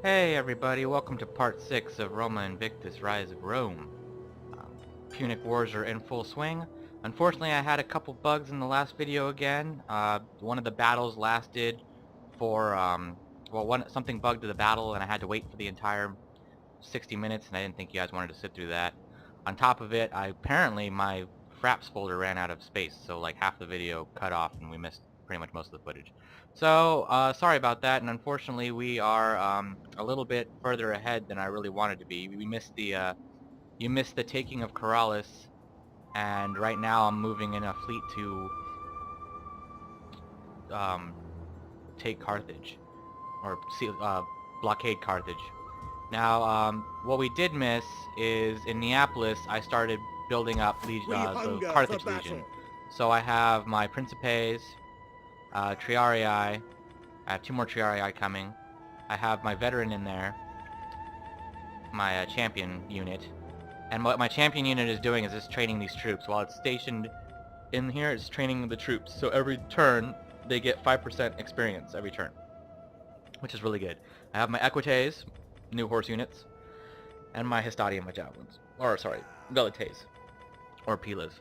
Hey everybody, welcome to part 6 of Roma Invictus, Rise of Rome. Punic Wars are in full swing. Unfortunately, I had a couple bugs in the last video again. One of the battles lasted for, something bugged the battle and I had to wait for the entire 60 minutes and I didn't think you guys wanted to sit through that. On top of it, apparently my fraps folder ran out of space, so like half the video cut off and we missed pretty much most of the footage. So, sorry about that, and unfortunately we are a little bit further ahead than I really wanted to be. We missed the, you missed the taking of Corrales, and right now I'm moving in a fleet to take Carthage, or blockade Carthage. Now, what we did miss is in Neapolis, I started building up the Carthage Legion. So I have my Principes, Triarii, I have 2 more Triarii coming. I have my veteran in there, my champion unit. And what my champion unit is doing is it's training these troops. While it's stationed in here, it's training the troops. So every turn, they get 5% experience every turn, which is really good. I have my Equites, new horse units, and my Hastati and my javelins. Or, sorry, Velites, or Pilas.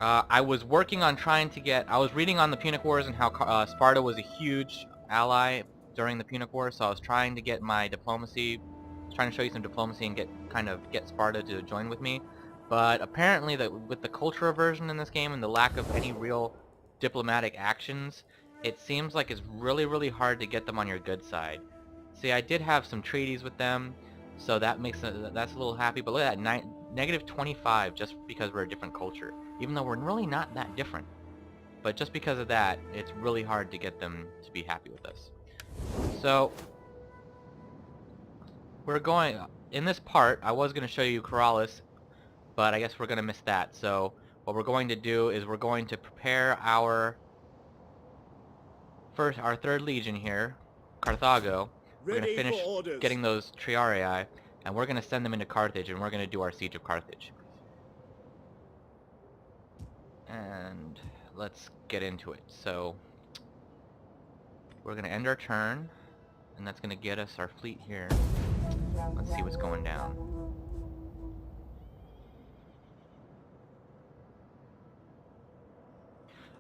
I was working on trying to get... I was reading on the Punic Wars and how Sparta was a huge ally during the Punic Wars, so I was trying to get my diplomacy, trying to show you some diplomacy and get Sparta to join with me. But apparently, with the culture aversion in this game and the lack of any real diplomatic actions, it seems like it's really, really hard to get them on your good side. See, I did have some treaties with them, so that makes that's a little happy. But look at that, negative 25 just because we're a different culture, even though we're really not that different. But just because of that, it's really hard to get them to be happy with us. So we're going in this part. I was going to show you Corrales, but I guess we're going to miss that. So what we're going to do is we're going to prepare our 3rd Legion here, Carthago. We're going to finish getting those Triarii, and we're going to send them into Carthage, and we're going to do our Siege of Carthage. And let's get into it. So we're going to end our turn, and that's going to get us our fleet here. Let's see what's going down.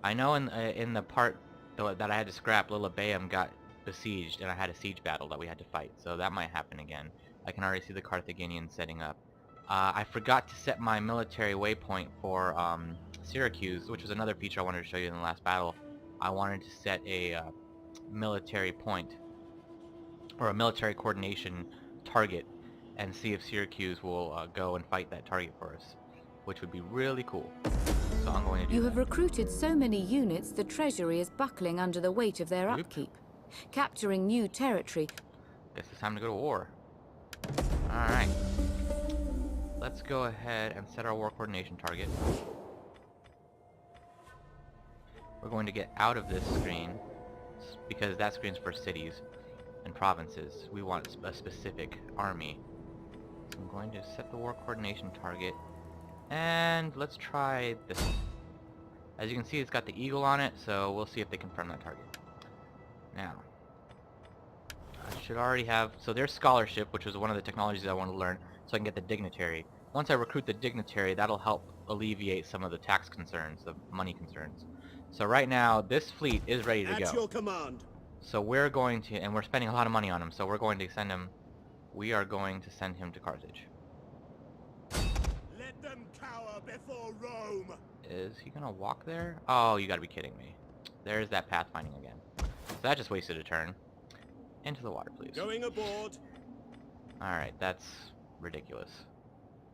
I know in the part that I had to scrap, Lillibaeum got besieged, and I had a siege battle that we had to fight, so that might happen again. I can already see the Carthaginians setting up. I forgot to set my military waypoint for Syracuse, which was another feature I wanted to show you in the last battle. I wanted to set a military point, or a military coordination target, and see if Syracuse will go and fight that target for us, which would be really cool. So I'm going to do You have recruited so many units, the treasury is buckling under the weight of their upkeep. Capturing new territory. Guess it's time to go to war. Alright. Let's go ahead and set our war coordination target. We're going to get out of this screen, because that screen's for cities and provinces. We want a specific army. So I'm going to set the war coordination target, and let's try this one. As you can see, it's got the eagle on it, so we'll see if they confirm that target. Now, I should already have... So there's scholarship, which was one of the technologies I want to learn, so I can get the dignitary. Once I recruit the dignitary, that'll help alleviate some of the tax concerns, the money concerns. So right now, this fleet is ready to go. At your command. So we're going to... And we're spending a lot of money on him, so we're going to send him... We are going to send him to Carthage. Let them cower before Rome. Is he gonna walk there? Oh, you gotta be kidding me. There's that pathfinding again. So that just wasted a turn. Into the water, please. Going aboard. Alright, that's ridiculous.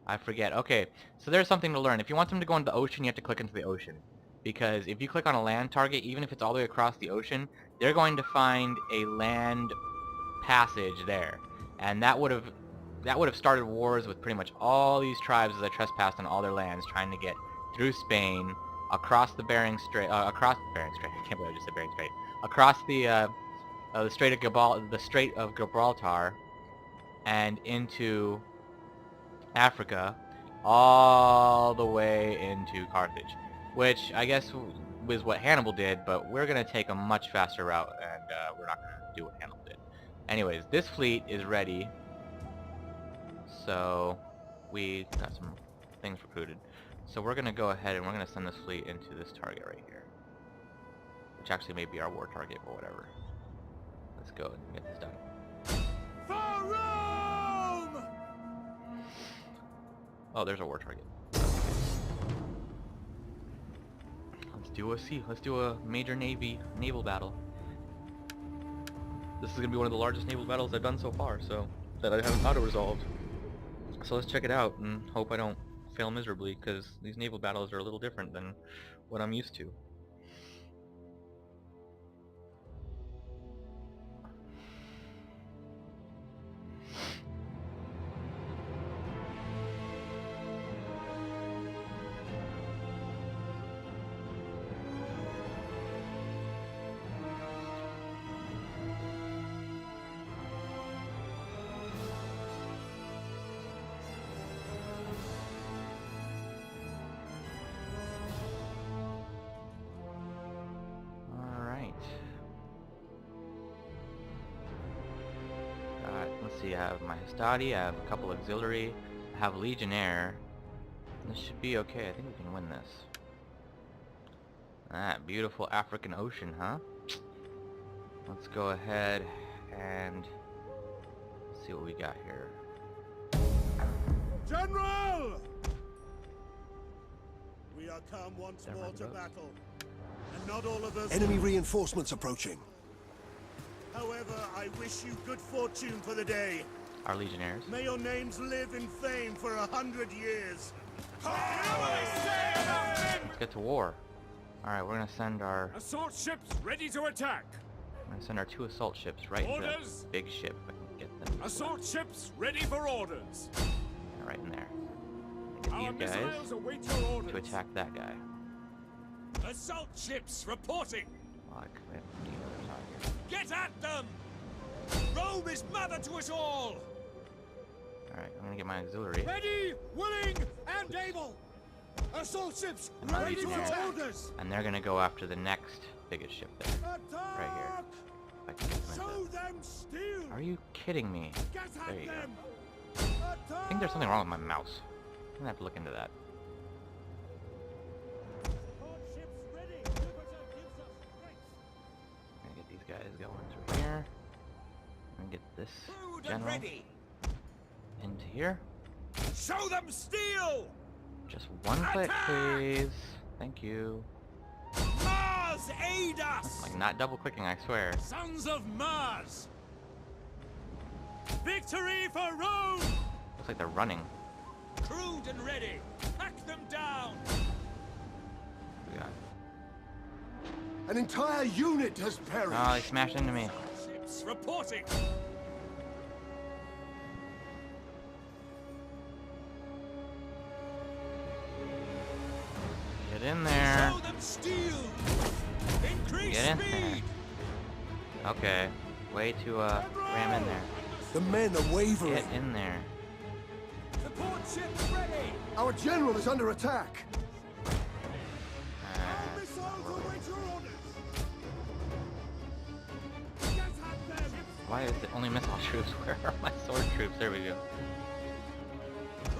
I forget. Okay, so there's something to learn. If you want them to go into the ocean, you have to click into the ocean. Because if you click on a land target, even if it's all the way across the ocean, they're going to find a land passage there. And that would have started wars with pretty much all these tribes as they trespassed on all their lands, trying to get through Spain, across the Bering Strait, I can't believe I just said Bering Strait, across the Strait of Gibraltar, and into Africa, all the way into Carthage, which I guess was what Hannibal did, but we're going to take a much faster route, and we're not going to do what Hannibal did. Anyways, this fleet is ready. So we got some things recruited. So we're gonna go ahead and we're gonna send this fleet into this target right here, which actually may be our war target, but whatever. Let's go and get this done. For Rome! Oh, there's a war target. Let's do a major naval battle. This is gonna be one of the largest naval battles I've done so far, so that I haven't auto-resolved. So let's check it out and hope I don't fail miserably, because these naval battles are a little different than what I'm used to. Let's see, I have my Hastati, I have a couple auxiliary, I have Legionnaire. This should be okay, I think we can win this. That beautiful African Ocean, huh? Let's go ahead and see what we got here. General! We are come once There more are to those. battle, and not all of us. Enemy reinforcements approaching. However, I wish you good fortune for the day. Our Legionnaires. May your names live in fame for 100 years. Let's get to war. Alright, we're gonna send our Assault ships ready to attack. I'm gonna send our 2 assault ships right into Orders. the big ship if I can get them. Assault ships ready for orders. Right in there. Get Our these guys missiles await your orders. to attack that guy. Assault ships reporting. Like, we have the other side here. Get at them. Rome is mother to us all. Alright, I'm gonna get my auxiliary. Ready, willing, and able. Assault ships And my ready to Legionnaires. orders. And they're gonna go after the next biggest ship there. Attack! Right here. If I can get them Show into- them steel. Are you kidding me? Get at There you go. them. I think there's something wrong with my mouse. I'm gonna have to look into that. I'm gonna get these guys going through here. I'm gonna get this general into here. Show them steel. Just one click, Attack! please. Thank you. Mars aid us. Like, not double clicking, I swear. Sons of Mars. Victory for Rome. Looks like they're running. Crewed and ready. Pack them down. We got. An entire unit has perished. Oh, they smashed into me. Ships reporting. Get in there. Show them steel. Increase Get in there. speed. Okay. Way to ram in there. The men are wavering. Get in there. Support ships ready. Our general is under attack. Missiles await your orders. Get at them. Why is it only missile troops? Where are my sword troops? There we go.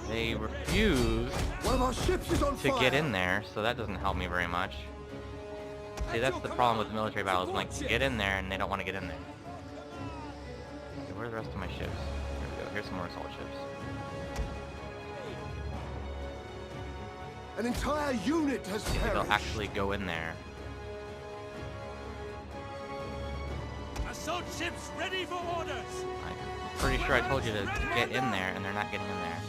They refuse One of our ships is on to fire. get in there, so that doesn't help me very much. See, that's the problem with military battles. Like, get in there, and they don't want to get in there. Okay, where are the rest of my ships? There we go. Here's some more assault ships. An entire unit has See if they'll perished. actually go in there. Assault ships ready for orders. I'm pretty sure I told you to get in there, and they're not getting in there.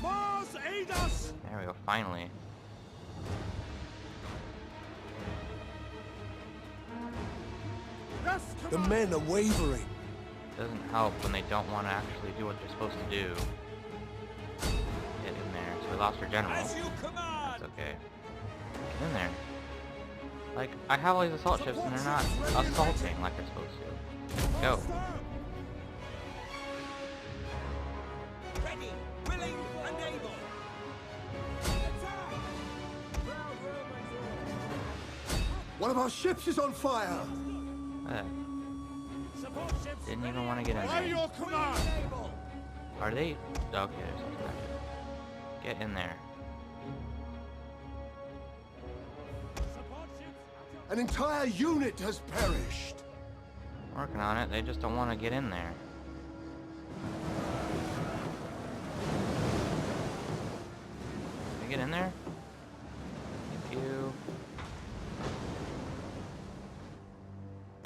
Mars aid us. There we go, finally. Yes, The command. men are wavering. Doesn't help when they don't want to actually do what they're supposed to do. Get in there. So we lost our general. As you command. That's okay. Get in there. Like, I have all these assault ships and they're not assaulting like they're supposed to. Go. Ready, willing, and able. One of our ships is on fire. Eh, Didn't even want to get in By there. your command! Are they? Okay, there's something back there. Get in there. An entire unit has perished. Working on it. They just don't want to get in there. Can we get in there? If you...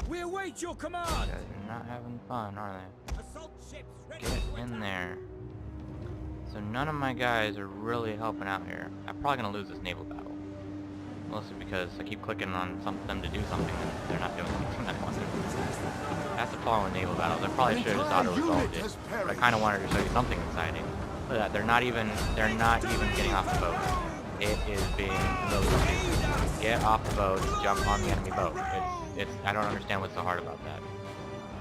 We await your command. Guys are not having fun, are they? Assault ships ready Get to in attack. there. So none of my guys are really helping out here. I'm probably gonna lose this naval battle. Mostly because I keep clicking on them to do something and they're not doing something I want them to do. That's the problem with naval battles. I probably should have just auto-resolved it. But I kind of wanted to show you something exciting. Look at that. They're not even getting off the boat. It is being really stupid. Get off the boat. Jump on the enemy boat. I don't understand what's so hard about that.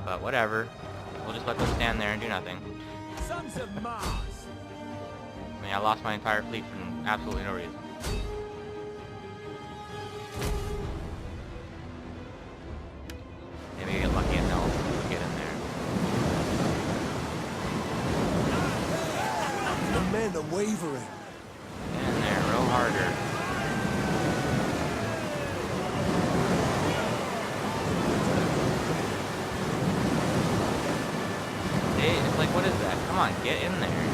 But whatever. We'll just let them stand there and do nothing. Sons of Mars. I mean, I lost my entire fleet for absolutely no reason. Maybe get lucky and they'll get in there. The men are wavering. Get in there, row harder. See, it's like, what is that? Come on, get in there.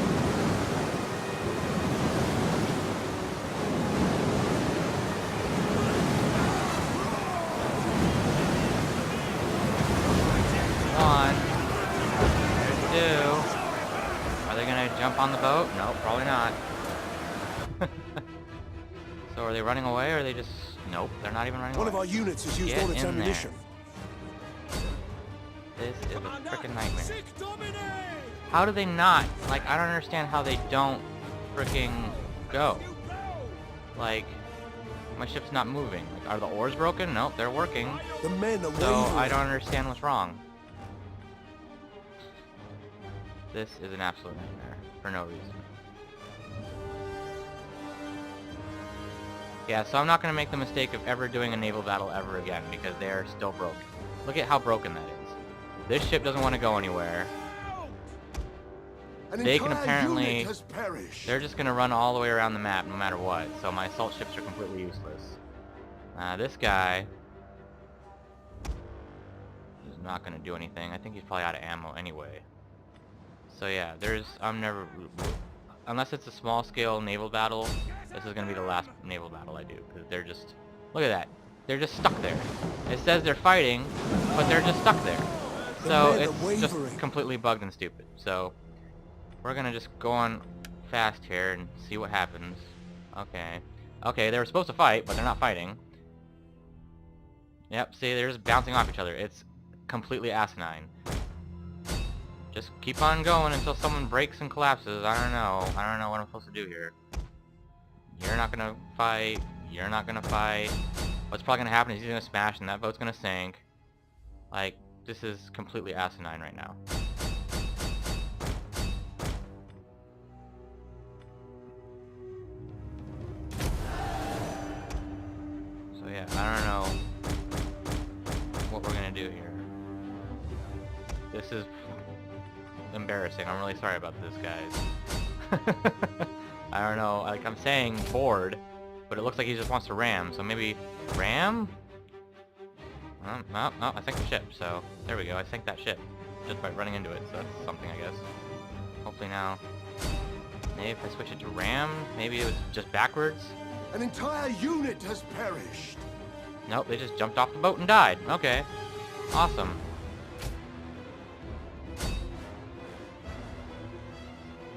Are they gonna jump on the boat? No, probably not. So are they running away or are they just... Nope, they're not even running One away. of our units has used Get all its in there. ammunition. This is a freaking nightmare. How do they not? Like, I don't understand how they don't freaking go. Like, my ship's not moving. Like, are the oars broken? Nope, they're working. The men are So wavering. I don't understand what's wrong. This is an absolute nightmare for no reason. Yeah, so I'm not going to make the mistake of ever doing a naval battle ever again because they are still broken. Look at how broken that is. This ship doesn't want to go anywhere. An They can entire apparently... unit has perished. They're just going to run all the way around the map no matter what. So my assault ships are completely useless. This guy is not going to do anything. I think he's probably out of ammo anyway. So yeah, I'm never... Unless it's a small-scale naval battle, this is going to be the last naval battle I do. Because they're just... Look at that. They're just stuck there. It says they're fighting, but they're just stuck there. So it's just completely bugged and stupid. So we're going to just go on fast here and see what happens. Okay. Okay, they were supposed to fight, but they're not fighting. Yep, see, they're just bouncing off each other. It's completely asinine. Just keep on going until someone breaks and collapses. I don't know. I don't know what I'm supposed to do here. You're not gonna fight. You're not gonna fight. What's probably gonna happen is he's gonna smash and that boat's gonna sink. Like, this is completely asinine right now. So yeah, I don't know what we're gonna do here. This is embarrassing. I'm really sorry about this, guys. I don't know, like I'm saying board, but it looks like he just wants to ram, so maybe ram? Oh, I sank the ship, so there we go, I sank that ship just by running into it, so that's something, I guess. Hopefully now, maybe if I switch it to ram, maybe it was just backwards? An entire unit has perished. Nope, they just jumped off the boat and died. Okay, awesome.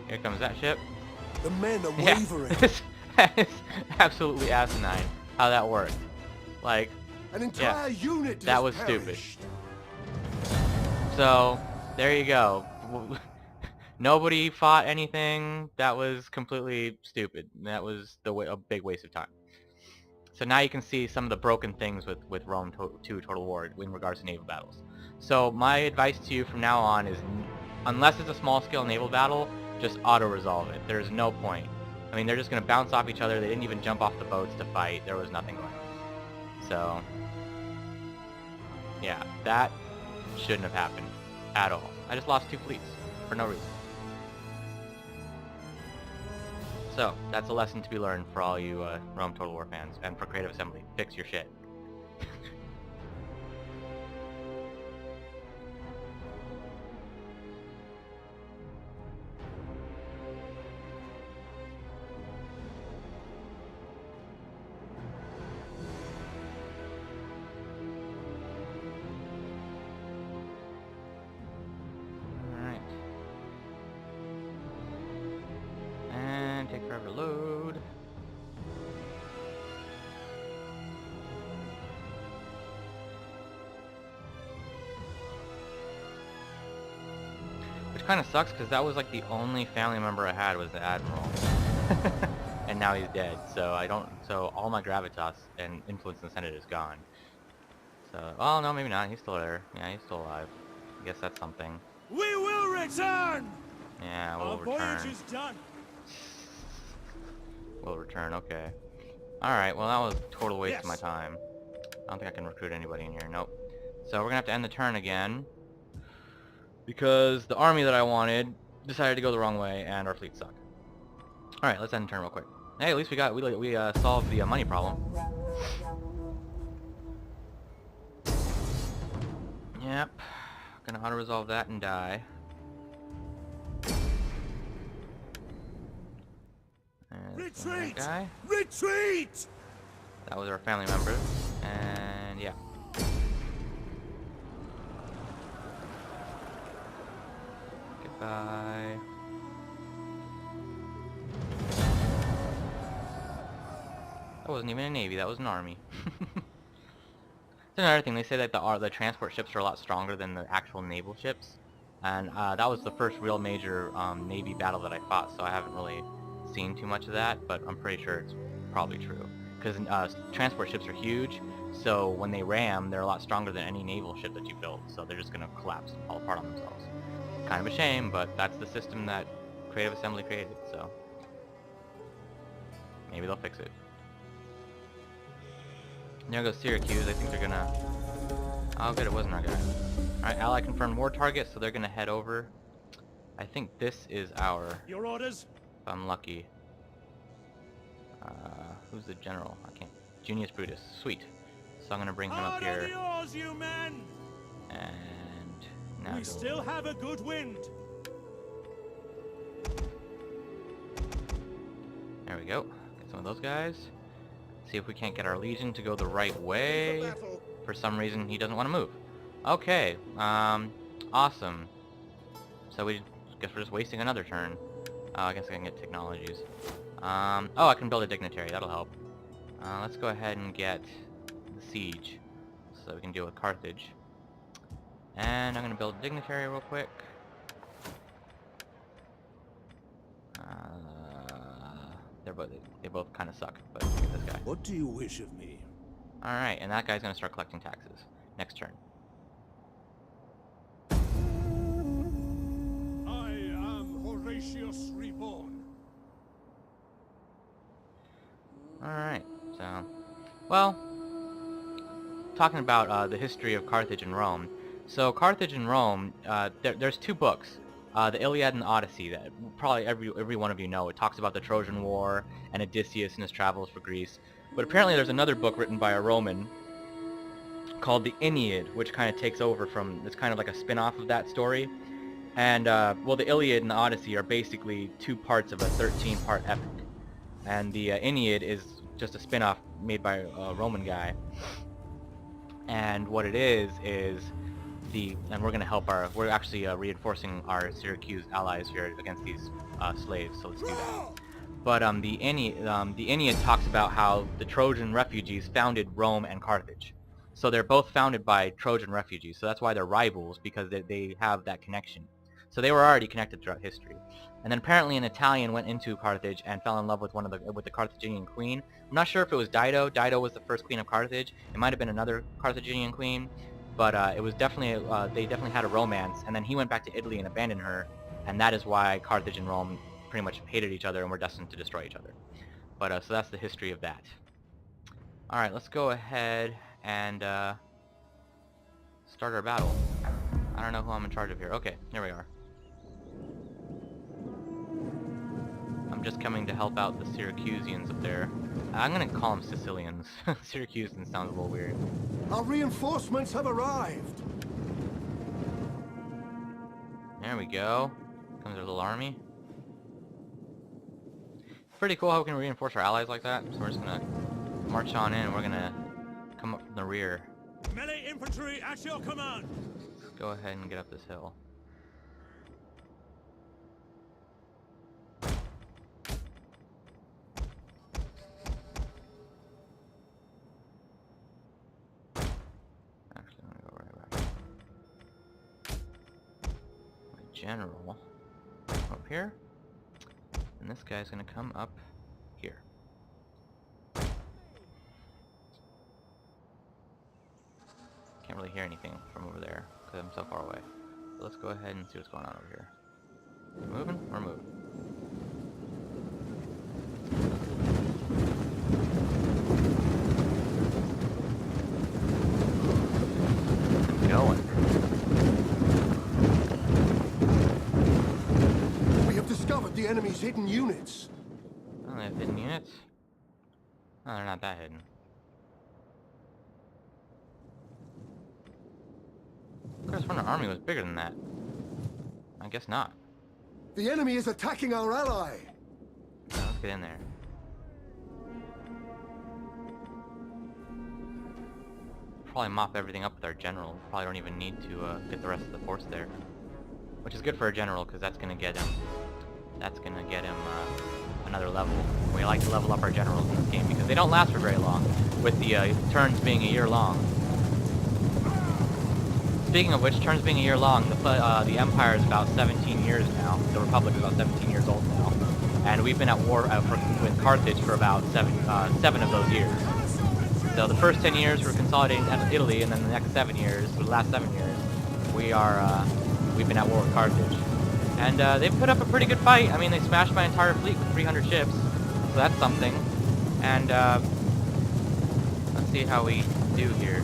Here comes that ship. The men are Yeah, wavering. it's absolutely asinine how that worked. Like, An entire unit that has was stupid. perished. so there you go. Nobody fought anything. That was completely stupid. That was a big waste of time. So now you can see some of the broken things with Rome 2 Total War in regards to naval battles. So my advice to you from now on is, unless it's a small-scale naval battle, just auto-resolve it. There's no point. I mean, they're just going to bounce off each other. They didn't even jump off the boats to fight. There was nothing going on. So, yeah, that shouldn't have happened at all. I just lost 2 fleets for no reason. So, that's a lesson to be learned for all you Rome Total War fans, and for Creative Assembly. Fix your shit. Take forever to load. Which kind of sucks because that was like the only family member I had was the admiral, and now he's dead. So I don't. So all my gravitas and influence in the Senate is gone. So oh no, maybe not. He's still there. Yeah, he's still alive. I guess that's something. We will return! Yeah, we'll Our return. voyage is done. We'll return, okay. Alright, well that was a total waste of my time. I don't think I can recruit anybody in here, nope. So we're gonna have to end the turn again, because the army that I wanted decided to go the wrong way, and our fleet sucked. Alright, let's end the turn real quick. Hey, at least we solved the money problem. Yep. Gonna auto-resolve that and die. Retreat! Guy. Retreat! That was our family member, and yeah. Goodbye. That wasn't even a navy, that was an army. That's another thing, they say that the transport ships are a lot stronger than the actual naval ships. And that was the first real major navy battle that I fought, so I haven't really seen too much of that, but I'm pretty sure it's probably true. Because transport ships are huge, so when they ram, they're a lot stronger than any naval ship that you build, so they're just going to collapse and fall apart on themselves. Kind of a shame, but that's the system that Creative Assembly created, so maybe they'll fix it. There goes Syracuse. I think they're gonna... Oh good, it wasn't our guy. Alright, ally confirmed war target, so they're gonna head over. I think this is our... Your orders? If I'm lucky. Who's the general? I can't... Junius Brutus. Sweet. So I'm gonna bring him up here. Yours, you men! And... now We go... still have a good wind. There we go. Get some of those guys. See if we can't get our legion to go the right way. For some reason, he doesn't want to move. Okay. Awesome. So we guess we're just wasting another turn. I guess I can get technologies. Oh, I can build a dignitary. That'll help. Let's go ahead and get the siege, so we can deal with Carthage. And I'm gonna build a dignitary real quick. They both kind of suck, but get this guy. What do you wish of me? All right, and that guy's gonna start collecting taxes next turn. I am Horatius Reborn. Alright, so... Well, talking about the history of Carthage and Rome. So, Carthage and Rome, there's 2 books. The Iliad and the Odyssey, that probably every one of you know. It talks about the Trojan War and Odysseus and his travels for Greece. But apparently there's another book written by a Roman called the Aeneid, which kind of takes over from... It's kind of like a spin-off of that story. And, well, the Iliad and the Odyssey are basically 2 parts of a 13-part epic. And the Aeneid is just a spin-off made by a Roman guy. And what it is and we're going to help we're actually reinforcing our Syracuse allies here against these slaves, so let's do that. But the Aeneid talks about how the Trojan refugees founded Rome and Carthage. So they're both founded by Trojan refugees, so that's why they're rivals, because they have that connection. So they were already connected throughout history. And then apparently an Italian went into Carthage and fell in love with with the Carthaginian queen. I'm not sure if it was Dido. Dido was the first queen of Carthage. It might have been another Carthaginian queen, but it was definitely they definitely had a romance. And then he went back to Italy and abandoned her, and that is why Carthage and Rome pretty much hated each other and were destined to destroy each other. But so that's the history of that. All right, let's go ahead and start our battle. I don't know who I'm in charge of here. Okay, here we are. I'm just coming to help out the Syracusans up there. I'm gonna call them Sicilians. Syracusans sounds a little weird. Our reinforcements have arrived. There we go. Comes our little army. Pretty cool how we can reinforce our allies like that. So we're just gonna march on in and we're gonna come up from the rear. Melee infantry at your command. Let's go ahead and get up this hill. Actually, I'm gonna go right back. My general up here. And this guy's gonna come up here. Can't really hear anything from over there because I'm so far away. So let's go ahead and see what's going on over here. We're moving? We're moving. It's going. We have discovered the enemy's hidden units. Oh, they have hidden units? Oh, they're not that hidden. I could have sworn our army was bigger than that. I guess not. The enemy is attacking our ally. Now, let's get in there. Probably mop everything up with our general. Probably don't even need to get the rest of the force there. Which is good for a general, because that's gonna get him. That's gonna get him another level. We like to level up our generals in this game because they don't last for very long, with the turns being a year long. Speaking of which, turns being a year long, the Empire is about 17 years now. The Republic is about 17 years old now, and we've been at war with Carthage for about seven of those years. So the first 10 years we're consolidating Italy, and then the next 7 years, or the last 7 years, we've been at war with Carthage. And they've put up a pretty good fight. I mean, they smashed my entire fleet with 300 ships, so that's something. And let's see how we do here.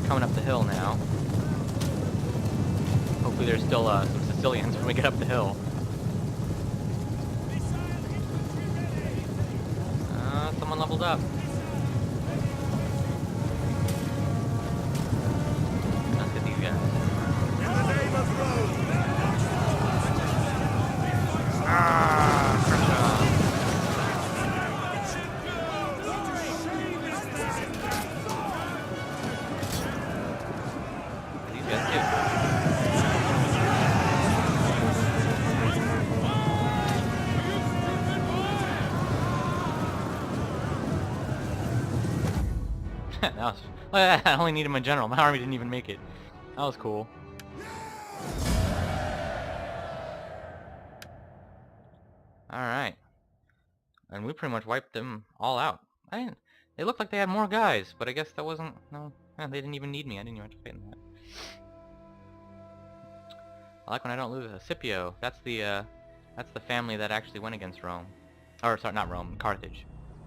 Coming up the hill now. Hopefully there's still some Sicilians when we get up the hill. Someone leveled up. Let's get these guys. In the name of Rome. Crush 'em. These guys too. That was, I only needed my general. My army didn't even make it. That was cool. Alright. And we pretty much wiped them all out. They looked like they had more guys, but I guess that wasn't... No, they didn't even need me. I didn't even have to fight in that. I like when I don't lose a Scipio. That's the family that actually went against Rome. Or, sorry, not Rome, Carthage.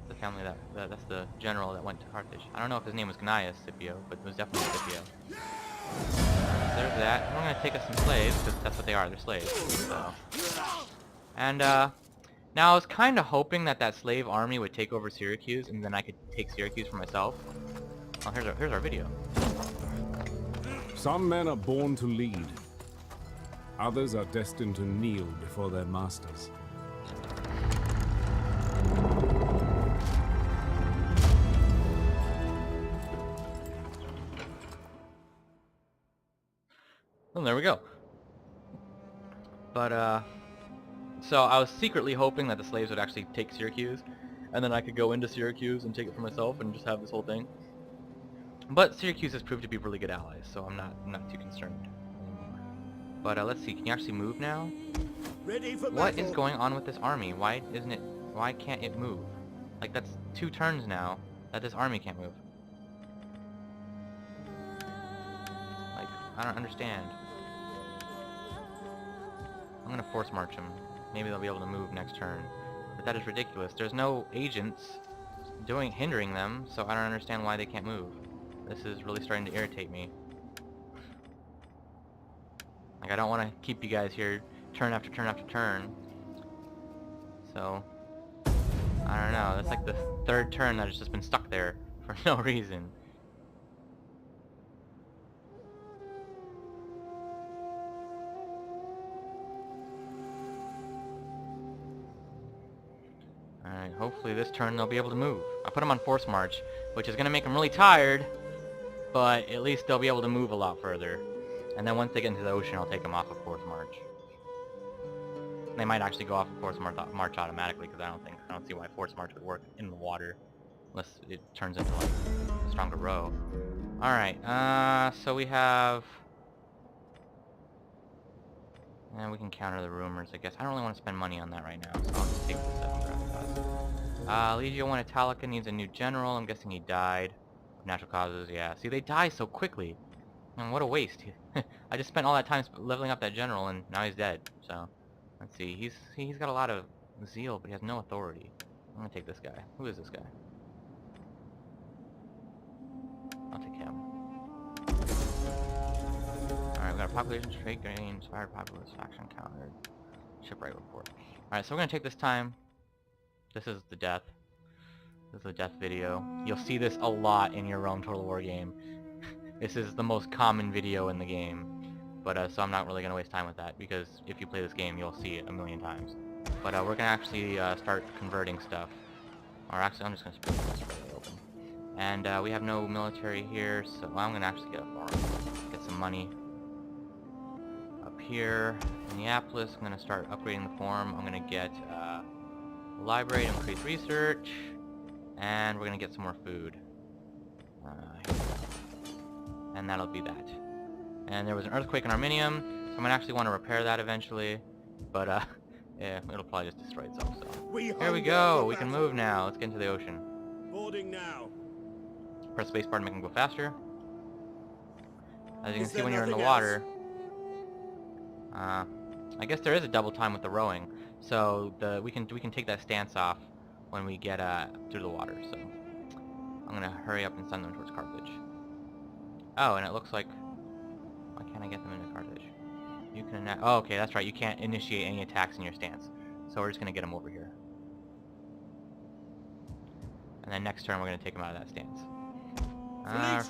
The family that's the general that went to Carthage. I don't know if his name was Gnaeus Scipio, but it was definitely Scipio. There's that. We're gonna take us some slaves, because that's what they are, they're slaves. So. And now I was kind of hoping that slave army would take over Syracuse, and then I could take Syracuse for myself. Oh, here's our video. Some men are born to lead. Others are destined to kneel before their masters. Well, there we go. But, so I was secretly hoping that the slaves would actually take Syracuse, and then I could go into Syracuse and take it for myself and just have this whole thing. But Syracuse has proved to be really good allies, so I'm not too concerned anymore. But let's see, can you actually move now? Ready for What battle. is going on with this army? Why can't it move? Like, that's 2 turns now that this army can't move. Like, I don't understand. I'm gonna force march them. Maybe they'll be able to move next turn. But that is ridiculous. There's no agents hindering them, so I don't understand why they can't move. This is really starting to irritate me. Like, I don't want to keep you guys here turn after turn after turn. So, I don't know. That's like the third turn that has just been stuck there for no reason. Alright, hopefully this turn they'll be able to move. I put them on force march, which is going to make them really tired, but at least they'll be able to move a lot further. And then once they get into the ocean, I'll take them off of force march. They might actually go off of force march automatically, because I don't see why force march would work in the water, unless it turns into like a stronger row. Alright, so we have... And we can counter the rumors, I guess. I don't really want to spend money on that right now, so I'll just take this as Legio 1 Italica needs a new general. I'm guessing he died of natural causes. Yeah, see, they die so quickly. And what a waste. I just spent all that time leveling up that general, and now he's dead. So, let's see. He's got a lot of zeal, but he has no authority. I'm gonna take this guy. Who is this guy? I'll take him. Alright, we got a population trade gain, inspired populace faction countered. Shipwright report. Alright, so we're gonna take this time. This is the death. This is the death video. You'll see this a lot in your Rome Total War game. This is the most common video in the game. But, so I'm not really gonna waste time with that, because if you play this game, you'll see it a million times. But, we're gonna actually, start converting stuff. Or actually, I'm just gonna split this really open. And, we have no military here, so I'm gonna actually get a farm. Get some money. Up here, Minneapolis, I'm gonna start upgrading the farm. I'm gonna get, a library to increase research. And we're gonna get some more food. And that'll be that. And there was an earthquake in Arminium, so I'm gonna actually want to repair that eventually. But, yeah, it'll probably just destroy itself, so. Here we go! We can move now. Let's get into the ocean. Boarding now. Press spacebar to make them go faster. As you can Is see there when you're in the nothing water. I guess there is a double time with the rowing. So we can take that stance off when we get through the water. So I'm gonna hurry up and send them towards Carthage. Oh, and it looks like, why can't I get them into Carthage? You can oh, okay, that's right. You can't initiate any attacks in your stance. So we're just gonna get them over here. And then next turn we're gonna take them out of that stance.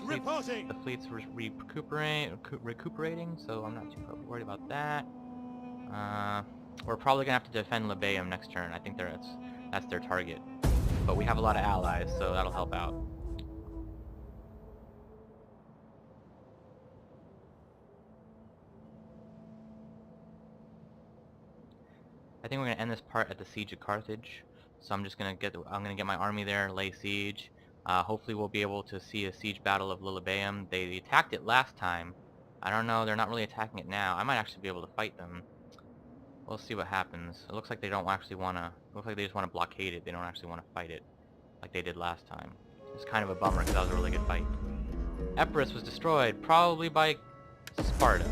Reporting. The fleet's recuperating, so I'm not too worried about that. We're probably gonna have to defend Lillibaeum next turn. I think that's their target. But we have a lot of allies, so that'll help out. I think we're gonna end this part at the Siege of Carthage. So I'm gonna get my army there, lay siege. Hopefully we'll be able to see a siege battle of Lillibaeum. They attacked it last time. I don't know, they're not really attacking it now. I might actually be able to fight them. We'll see what happens. It looks like they don't actually want to... looks like they just want to blockade it. They don't actually want to fight it like they did last time. It's kind of a bummer because that was a really good fight. Epirus was destroyed, probably by Sparta.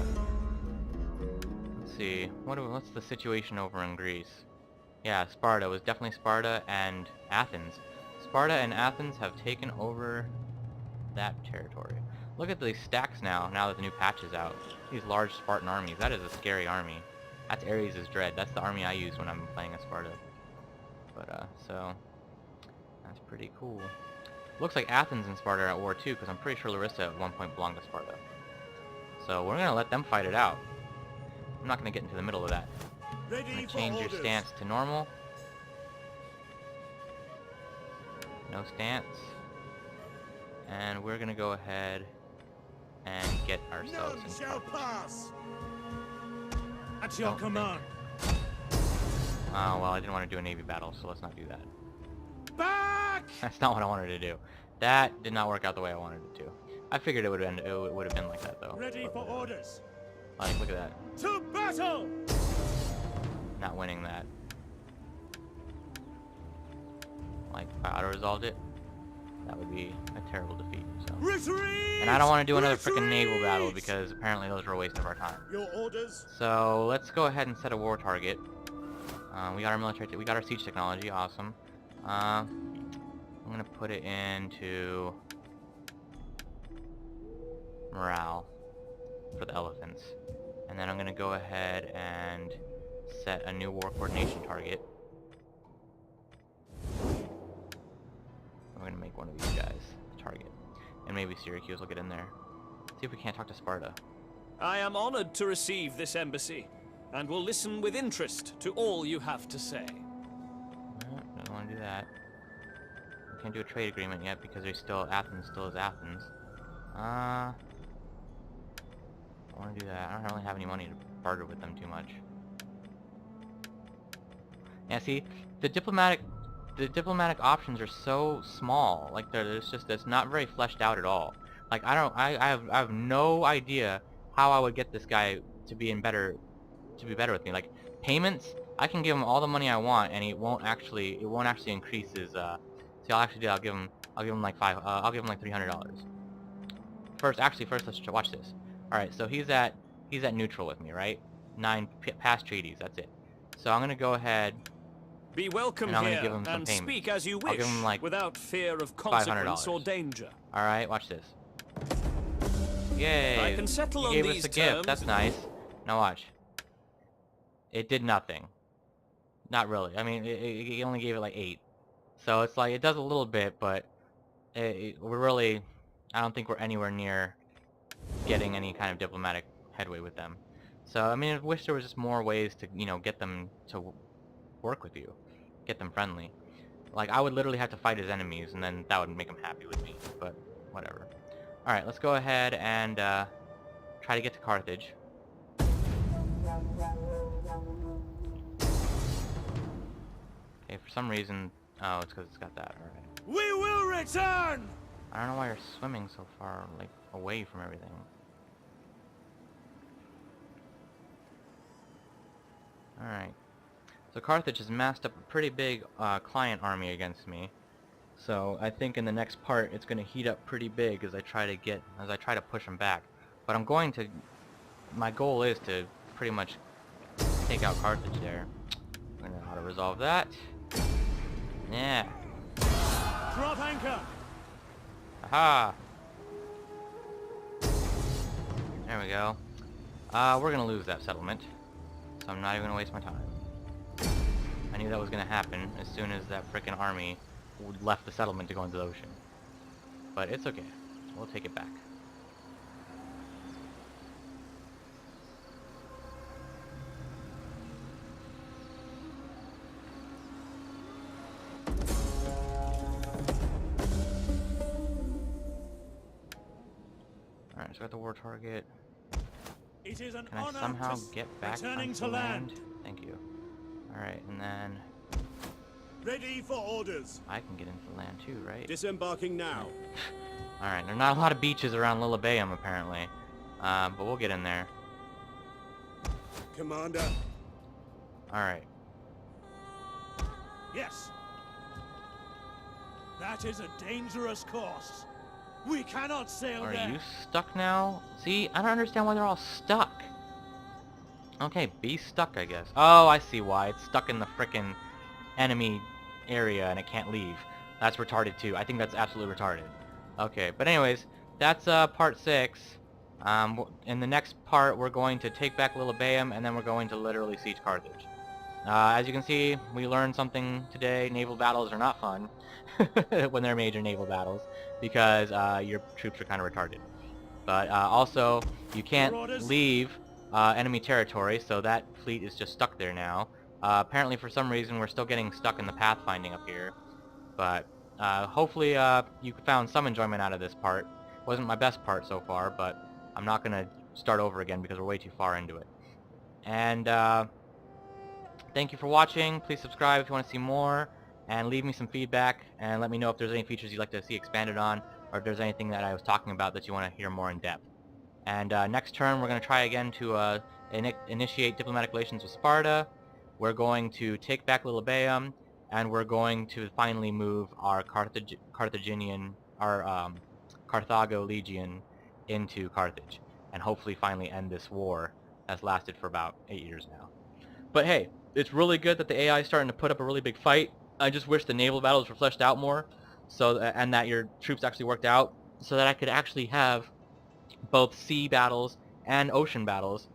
Let's see. What's the situation over in Greece? Yeah, Sparta. It was definitely Sparta and Athens. Sparta and Athens have taken over that territory. Look at these stacks now that the new patch is out. These large Spartan armies. That is a scary army. That's Ares' Dread. That's the army I use when I'm playing as Sparta. But, so... that's pretty cool. Looks like Athens and Sparta are at war too, because I'm pretty sure Larissa at one point belonged to Sparta. So we're gonna let them fight it out. I'm not gonna get into the middle of that. I'm gonna change your stance to normal. No stance. And we're gonna go ahead and get ourselves in shall Carthage. pass. At your command. Oh, well, I didn't want to do a navy battle, so let's not do that. Back! That's not what I wanted to do. That did not work out the way I wanted it to. I figured it would have been like that, though. Ready for orders. Like, look at that. To battle! Not winning that. Like, if I auto-resolved it, that would be a terrible defeat, so. Retreat! And I don't want to do another freaking naval battle, because apparently those are a waste of our time. Your orders. So, let's go ahead and set a war target. We got our military, we got our siege technology, awesome. I'm gonna put it into morale for the elephants. And then I'm going to go ahead and set a new war coordination target. I'm going to make one of these guys the target. And maybe Syracuse will get in there. See if we can't talk to Sparta. I am honored to receive this embassy, and will listen with interest to all you have to say. No, don't want to do that. We can't do a trade agreement yet because there's still Athens still is Athens. I don't want to do that. I don't really have any money to barter with them too much. Yeah, see, the diplomatic options are so small. Like it's not very fleshed out at all. Like I have no idea how I would get this guy to be better with me. Like payments, I can give him all the money I want, and it won't actually increase his. See, I'll give him like $300. First, let's watch this. All right, so he's at neutral with me, right? 9 past treaties. That's it. So I'm gonna go ahead. Be welcome and I'm here, gonna give him some and payments. speak as you wish, I'll give him like without fear of consequence or danger. All right, watch this. Yay! I can settle he on gave these us a gift. terms. That's nice. Now watch. It did nothing. Not really. I mean, he only gave it like 8. So it's like it does a little bit, but we're really. I don't think we're anywhere near getting any kind of diplomatic headway with them. So I mean, I wish there was just more ways to get them to work with you, get them friendly. Like I would literally have to fight his enemies, and then that would make them happy with me. But whatever. All right, let's go ahead and try to get to Carthage. Okay, for some reason, oh, it's because it's got that. All right. We will return! I don't know why you're swimming so far, like, away from everything. Alright. So Carthage has massed up a pretty big client army against me. So I think in the next part it's going to heat up pretty big as I try to push them back. But my goal is to pretty much take out Carthage there. I'm going to auto-resolve that. Yeah. Drop anchor! Aha! There we go. We're gonna lose that settlement, so I'm not even gonna waste my time. I knew that was gonna happen as soon as that frickin' army left the settlement to go into the ocean. But it's okay. We'll take it back. Alright, so I got the war target. It is an Can I honor somehow to get back returning onto to land? land. Thank you. Alright, and then Ready for orders. I can get into land too, right? Disembarking now. Alright, there are not a lot of beaches around Lillibaeum apparently. But we'll get in there. Commander. Alright. Yes. That is a dangerous course. We cannot sail Are there. you stuck now? See, I don't understand why they're all stuck. Okay, be stuck, I guess. Oh, I see why. It's stuck in the frickin' enemy area and it can't leave. That's retarded too. I think that's absolutely retarded. Okay, but anyways, that's part 6. In the next part, we're going to take back Lillibaeum, and then we're going to literally siege Carthage. As you can see, we learned something today. Naval battles are not fun when they're major naval battles, because your troops are kind of retarded. But also, you can't leave enemy territory, so that fleet is just stuck there now. Apparently, for some reason, we're still getting stuck in the pathfinding up here. But hopefully you found some enjoyment out of this part. Wasn't my best part so far, but I'm not going to start over again because we're way too far into it. And thank you for watching. Please subscribe if you want to see more, and leave me some feedback, and let me know if there's any features you'd like to see expanded on, or if there's anything that I was talking about that you want to hear more in depth. And next turn, we're going to try again to initiate diplomatic relations with Sparta. We're going to take back Lillibaeum, and we're going to finally move our Carthago Legion into Carthage, and hopefully finally end this war that's lasted for about 8 years now. But hey, it's really good that the AI is starting to put up a really big fight. I just wish the naval battles were fleshed out more, and that your troops actually worked out, so that I could actually have both sea battles and ocean battles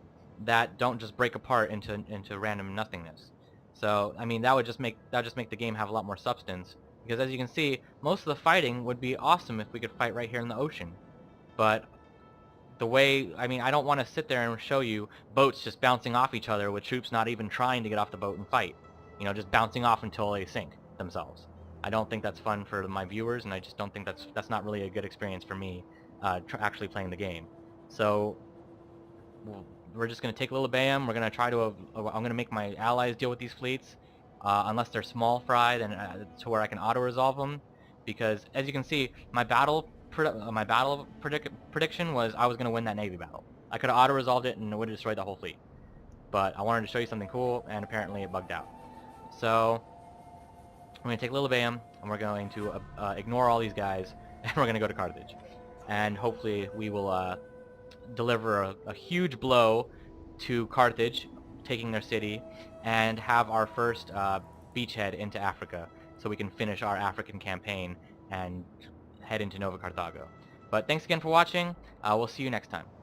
that don't just break apart into random nothingness. So I mean that would just make the game have a lot more substance, because as you can see, most of the fighting would be awesome if we could fight right here in the ocean. But the way, I mean, I don't want to sit there and show you boats just bouncing off each other with troops not even trying to get off the boat and fight. You know, just bouncing off until they sink themselves. I don't think that's fun for my viewers, and I just don't think that's not really a good experience for me actually playing the game. So we're just going to take Lillibaeum. We're going to try to, I'm going to make my allies deal with these fleets, unless they're small fry, then to where I can auto-resolve them. Because as you can see, my battle prediction was I was going to win that navy battle. I could have auto-resolved it and it would have destroyed the whole fleet. But I wanted to show you something cool, and apparently it bugged out. So we're going to take Lillibaeum, and we're going to ignore all these guys, and we're going to go to Carthage. And hopefully we will deliver a huge blow to Carthage, taking their city, and have our first beachhead into Africa, so we can finish our African campaign and head into Nova Carthago. But thanks again for watching. We'll see you next time.